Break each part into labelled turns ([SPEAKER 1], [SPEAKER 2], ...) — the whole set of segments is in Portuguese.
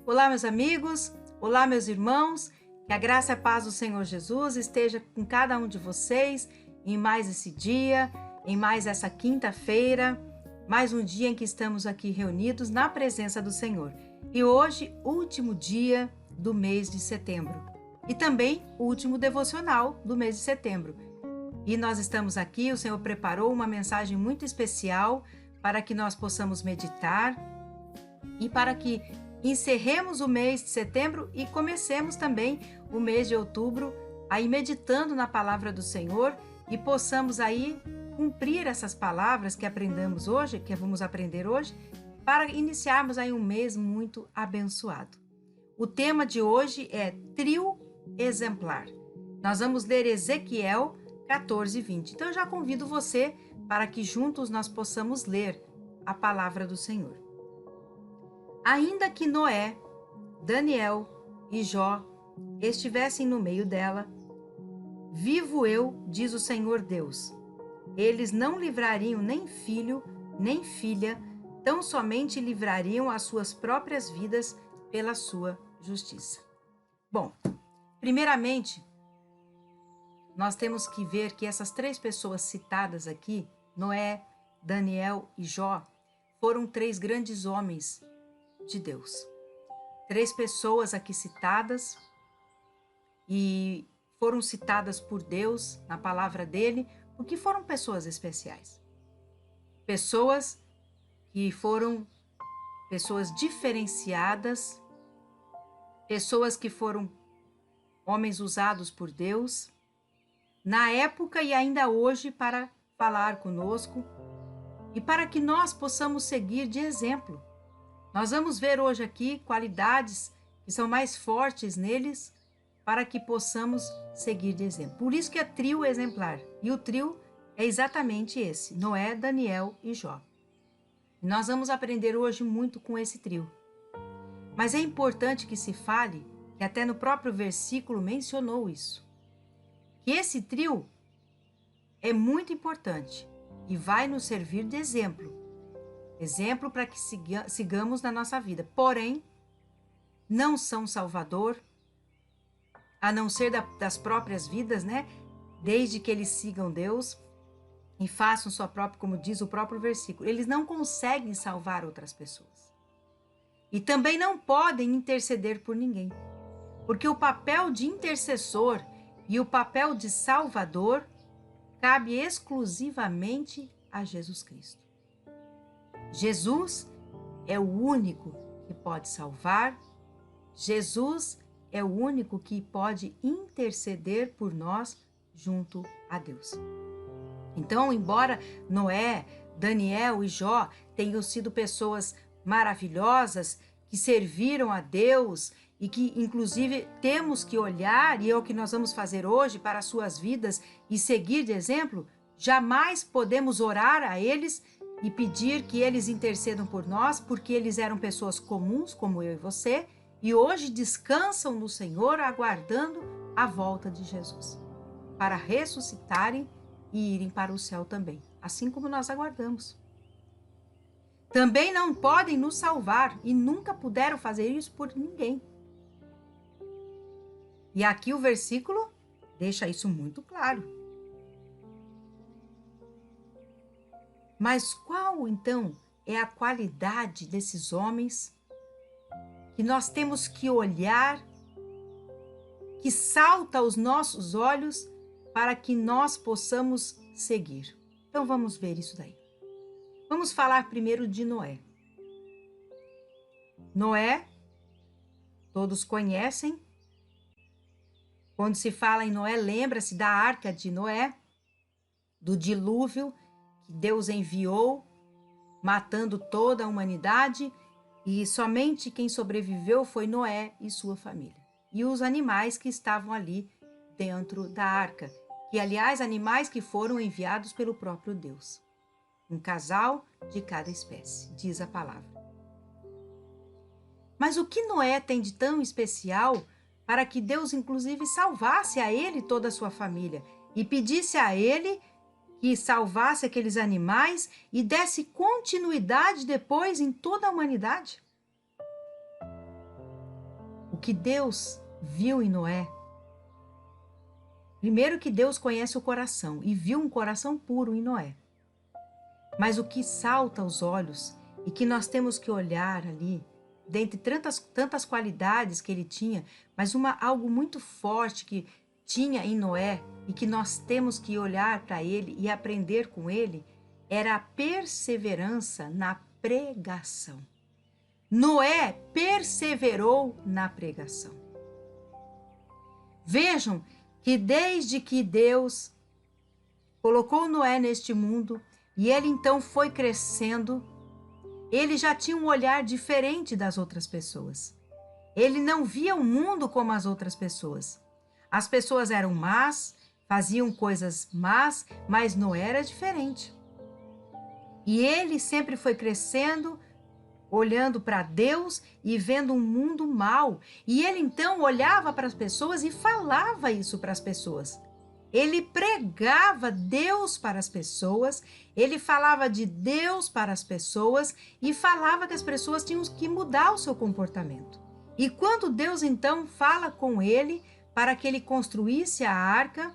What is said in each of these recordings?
[SPEAKER 1] Olá, meus amigos, olá, meus irmãos, que a graça e a paz do Senhor Jesus esteja com cada um de vocês em mais esse dia, em mais essa quinta-feira, mais um dia em que estamos aqui reunidos na presença do Senhor. E hoje, último dia do mês de setembro e também o último devocional do mês de setembro. E nós estamos aqui, o Senhor preparou uma mensagem muito especial para que nós possamos meditar e para que encerremos o mês de setembro e comecemos também o mês de outubro aí meditando na palavra do Senhor e possamos aí cumprir essas palavras que aprendemos hoje, que vamos aprender hoje, para iniciarmos aí um mês muito abençoado. O tema de hoje é trio exemplar. Nós vamos ler Ezequiel 14:20. Então eu já convido você para que juntos nós possamos ler a palavra do Senhor. Ainda que Noé, Daniel e Jó estivessem no meio dela, vivo eu, diz o Senhor Deus, eles não livrariam nem filho, nem filha, tão somente livrariam as suas próprias vidas pela sua justiça. Bom, primeiramente, nós temos que ver que essas três pessoas citadas aqui, Noé, Daniel e Jó, foram três grandes homens de Deus. Três pessoas aqui citadas e foram citadas por Deus na palavra dele, porque foram pessoas especiais. Pessoas que foram pessoas diferenciadas, pessoas que foram homens usados por Deus, na época e ainda hoje para falar conosco e para que nós possamos seguir de exemplo. Nós vamos ver hoje aqui qualidades que são mais fortes neles para que possamos seguir de exemplo. Por isso que é trio exemplar. E o trio é exatamente esse, Noé, Daniel e Jó. E nós vamos aprender hoje muito com esse trio. Mas é importante que se fale, que até no próprio versículo mencionou isso, que esse trio é muito importante e vai nos servir de exemplo. Exemplo para que sigamos na nossa vida. Porém, não são salvador, a não ser das próprias vidas, né? Desde que eles sigam Deus e façam sua própria, como diz o próprio versículo, eles não conseguem salvar outras pessoas. E também não podem interceder por ninguém. Porque o papel de intercessor e o papel de salvador cabe exclusivamente a Jesus Cristo. Jesus é o único que pode salvar, Jesus é o único que pode interceder por nós junto a Deus. Então, embora Noé, Daniel e Jó tenham sido pessoas maravilhosas, que serviram a Deus e que, inclusive, temos que olhar, e é o que nós vamos fazer hoje, para as suas vidas e seguir de exemplo, jamais podemos orar a eles e pedir que eles intercedam por nós, porque eles eram pessoas comuns, como eu e você, e hoje descansam no Senhor, aguardando a volta de Jesus, para ressuscitarem e irem para o céu também, assim como nós aguardamos. Também não podem nos salvar e nunca puderam fazer isso por ninguém. E aqui o versículo deixa isso muito claro. Mas qual, então, é a qualidade desses homens que nós temos que olhar, que salta aos nossos olhos para que nós possamos seguir? Então vamos ver isso daí. Vamos falar primeiro de Noé. Noé, todos conhecem. Quando se fala em Noé, lembra-se da arca de Noé, do dilúvio que Deus enviou, matando toda a humanidade, e somente quem sobreviveu foi Noé e sua família. E os animais que estavam ali dentro da arca, que aliás, animais que foram enviados pelo próprio Deus. Um casal de cada espécie, diz a palavra. Mas o que Noé tem de tão especial para que Deus, inclusive, salvasse a ele e toda a sua família e pedisse a ele que salvasse aqueles animais e desse continuidade depois em toda a humanidade? que Deus viu em Noé, primeiro que Deus conhece o coração e viu um coração puro em Noé. Mas o que salta aos olhos e que nós temos que olhar ali, dentre tantas qualidades que ele tinha, mas algo muito forte que tinha em Noé e que nós temos que olhar para ele e aprender com ele, era a perseverança na pregação. Noé perseverou na pregação. Vejam que desde que Deus colocou Noé neste mundo e ele então foi crescendo, ele já tinha um olhar diferente das outras pessoas. Ele não via o mundo como as outras pessoas. As pessoas eram más, faziam coisas más, mas Noé era diferente. E ele sempre foi crescendo, olhando para Deus e vendo um mundo mau. E ele então olhava para as pessoas e falava isso para as pessoas. Ele pregava Deus para as pessoas, ele falava de Deus para as pessoas e falava que as pessoas tinham que mudar o seu comportamento. E quando Deus então fala com ele para que ele construísse a arca,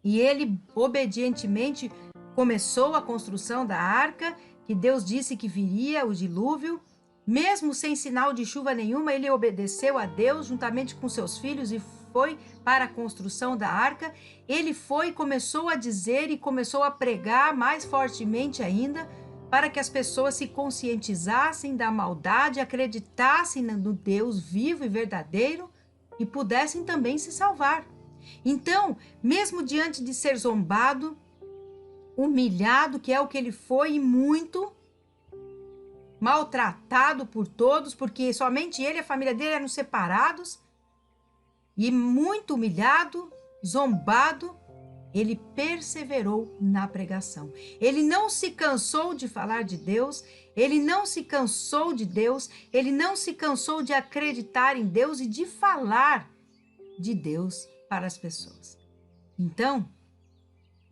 [SPEAKER 1] e ele obedientemente começou a construção da arca, que Deus disse que viria o dilúvio, mesmo sem sinal de chuva nenhuma, ele obedeceu a Deus juntamente com seus filhos e foi para a construção da arca. Ele foi e começou a dizer e começou a pregar mais fortemente ainda, para que as pessoas se conscientizassem da maldade, acreditassem no Deus vivo e verdadeiro e pudessem também se salvar. Então, mesmo diante de ser zombado, humilhado, que é o que ele foi, e muito maltratado por todos, porque somente ele e a família dele eram separados, e muito humilhado, zombado, ele perseverou na pregação. Ele não se cansou de falar de Deus, ele não se cansou de Deus, ele não se cansou de acreditar em Deus e de falar de Deus para as pessoas. Então,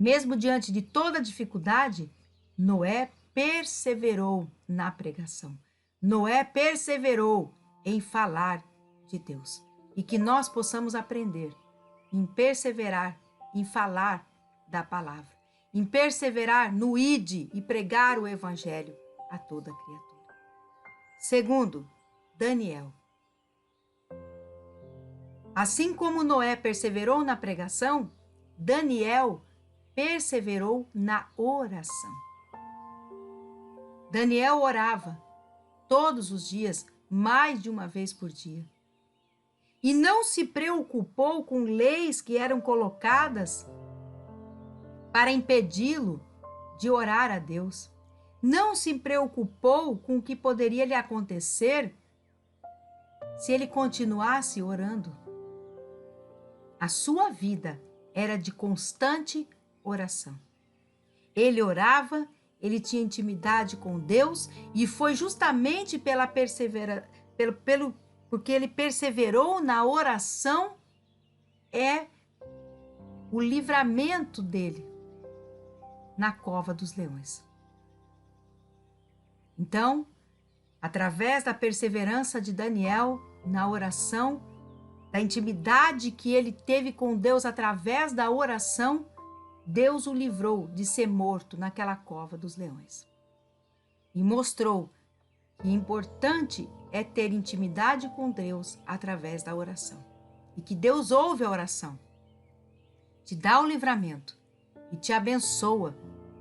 [SPEAKER 1] mesmo diante de toda a dificuldade, Noé perseverou na pregação. Noé perseverou em falar de Deus. E que nós possamos aprender em perseverar, em falar da palavra, em perseverar no ide e pregar o evangelho a toda criatura. Segundo, Daniel. Assim como Noé perseverou na pregação, Daniel perseverou na oração. Daniel orava todos os dias, mais de uma vez por dia. E não se preocupou com leis que eram colocadas para impedi-lo de orar a Deus. Não se preocupou com o que poderia lhe acontecer se ele continuasse orando. A sua vida era de constante oração. Ele orava, ele tinha intimidade com Deus e foi justamente pela perseverança, porque ele perseverou na oração, é o livramento dele na cova dos leões. Então, através da perseverança de Daniel na oração, da intimidade que ele teve com Deus através da oração, Deus o livrou de ser morto naquela cova dos leões. E mostrou que importante é ter intimidade com Deus através da oração. E que Deus ouve a oração, te dá o livramento e te abençoa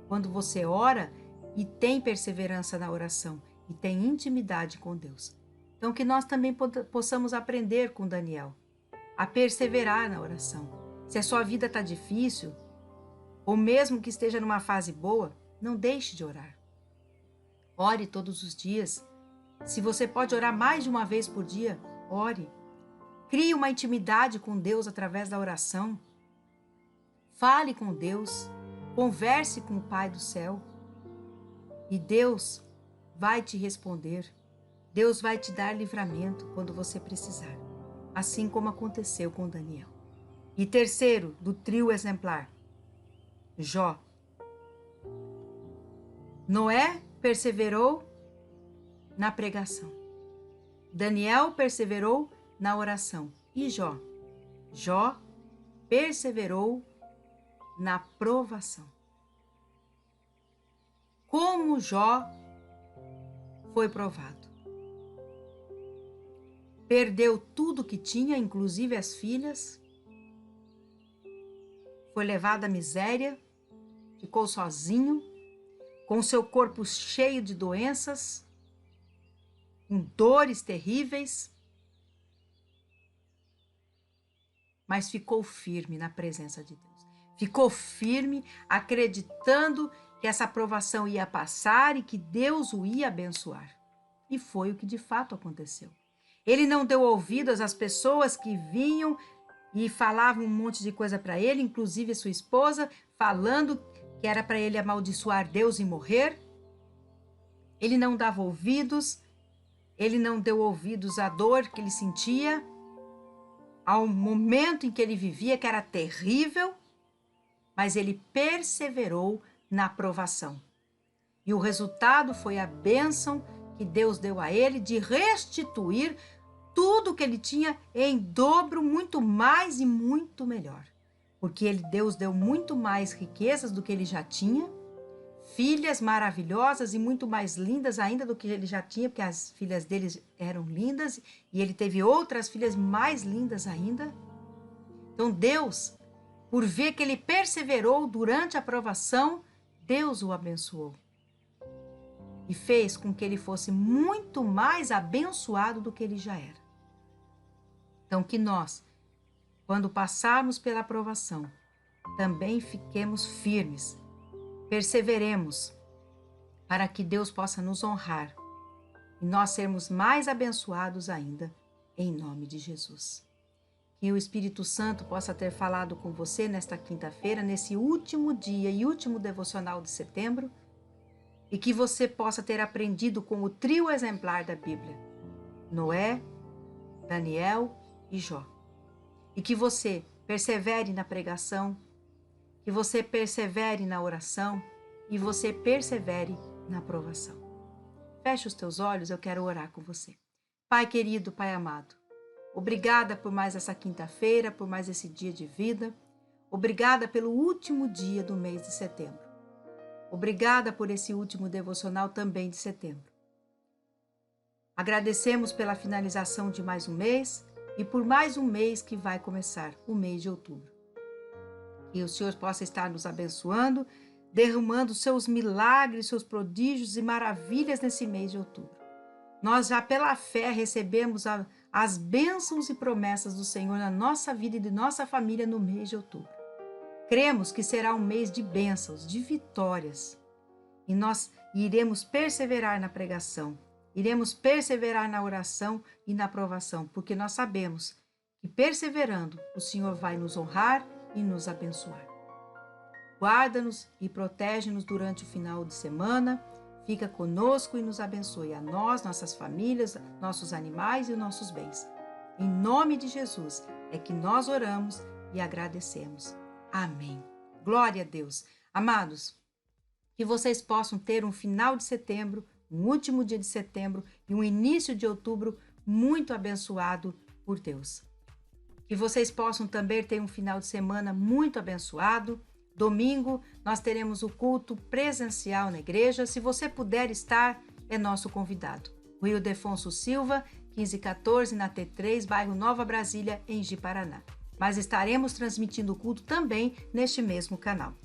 [SPEAKER 1] quando você ora e tem perseverança na oração e tem intimidade com Deus. Então que nós também possamos aprender com Daniel a perseverar na oração. Se a sua vida está difícil, ou mesmo que esteja numa fase boa, não deixe de orar. Ore todos os dias. Se você pode orar mais de uma vez por dia, ore. Crie uma intimidade com Deus através da oração. Fale com Deus. Converse com o Pai do céu. E Deus vai te responder. Deus vai te dar livramento quando você precisar. Assim como aconteceu com Daniel. E terceiro, do trio exemplar, Jó. Noé perseverou na pregação. Daniel perseverou na oração. E Jó? Jó perseverou na provação. Como Jó foi provado? Perdeu tudo que tinha, inclusive as filhas. Foi levado à miséria, ficou sozinho, com seu corpo cheio de doenças, com dores terríveis, mas ficou firme na presença de Deus. Ficou firme, acreditando que essa provação ia passar e que Deus o ia abençoar. E foi o que de fato aconteceu. Ele não deu ouvidos às pessoas que vinham e falavam um monte de coisa para ele, inclusive sua esposa, falando que era para ele amaldiçoar Deus e morrer. Ele não dava ouvidos, ele não deu ouvidos à dor que ele sentia, ao momento em que ele vivia, que era terrível, mas ele perseverou na provação. E o resultado foi a bênção que Deus deu a ele de restituir tudo que ele tinha em dobro, muito mais e muito melhor. Porque Deus deu muito mais riquezas do que ele já tinha, filhas maravilhosas e muito mais lindas ainda do que ele já tinha, porque as filhas dele eram lindas e ele teve outras filhas mais lindas ainda. Então Deus, por ver que ele perseverou durante a provação, Deus o abençoou e fez com que ele fosse muito mais abençoado do que ele já era. Então que nós, quando passarmos pela provação, também fiquemos firmes, perseveremos, para que Deus possa nos honrar e nós sermos mais abençoados ainda, em nome de Jesus. Que o Espírito Santo possa ter falado com você nesta quinta-feira, nesse último dia e último devocional de setembro, e que você possa ter aprendido com o trio exemplar da Bíblia, Noé, Daniel e Jó. E que você persevere na pregação, que você persevere na oração e você persevere na provação. Feche os teus olhos, eu quero orar com você. Pai querido, Pai amado, obrigada por mais essa quinta-feira, por mais esse dia de vida. Obrigada pelo último dia do mês de setembro. Obrigada por esse último devocional também de setembro. Agradecemos pela finalização de mais um mês e por mais um mês que vai começar, o mês de outubro. Que o Senhor possa estar nos abençoando, derramando seus milagres, seus prodígios e maravilhas nesse mês de outubro. Nós já pela fé recebemos as bênçãos e promessas do Senhor na nossa vida e de nossa família no mês de outubro. Cremos que será um mês de bênçãos, de vitórias. E nós iremos perseverar na pregação, iremos perseverar na oração e na provação, porque nós sabemos que perseverando, o Senhor vai nos honrar e nos abençoar. Guarda-nos e protege-nos durante o final de semana. Fica conosco e nos abençoe a nós, nossas famílias, nossos animais e nossos bens. Em nome de Jesus é que nós oramos e agradecemos. Amém. Glória a Deus. Amados, que vocês possam ter um final de setembro, um último dia de setembro e um início de outubro muito abençoado por Deus. Que vocês possam também ter um final de semana muito abençoado. Domingo, nós teremos o culto presencial na igreja. Se você puder estar, é nosso convidado. O Ildefonso Silva, 1514, na T3, bairro Nova Brasília, em Ji-Paraná. Mas estaremos transmitindo o culto também neste mesmo canal.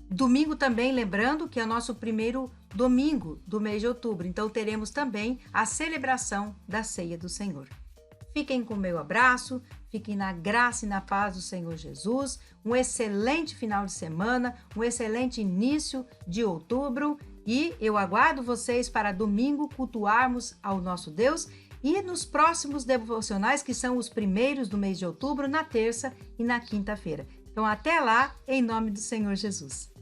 [SPEAKER 1] Domingo também, lembrando que é o nosso primeiro domingo do mês de outubro. Então, teremos também a celebração da Ceia do Senhor. Fiquem com o meu abraço, fiquem na graça e na paz do Senhor Jesus. Um excelente final de semana, um excelente início de outubro. E eu aguardo vocês para domingo cultuarmos ao nosso Deus e nos próximos devocionais, que são os primeiros do mês de outubro, na terça e na quinta-feira. Então, até lá, em nome do Senhor Jesus.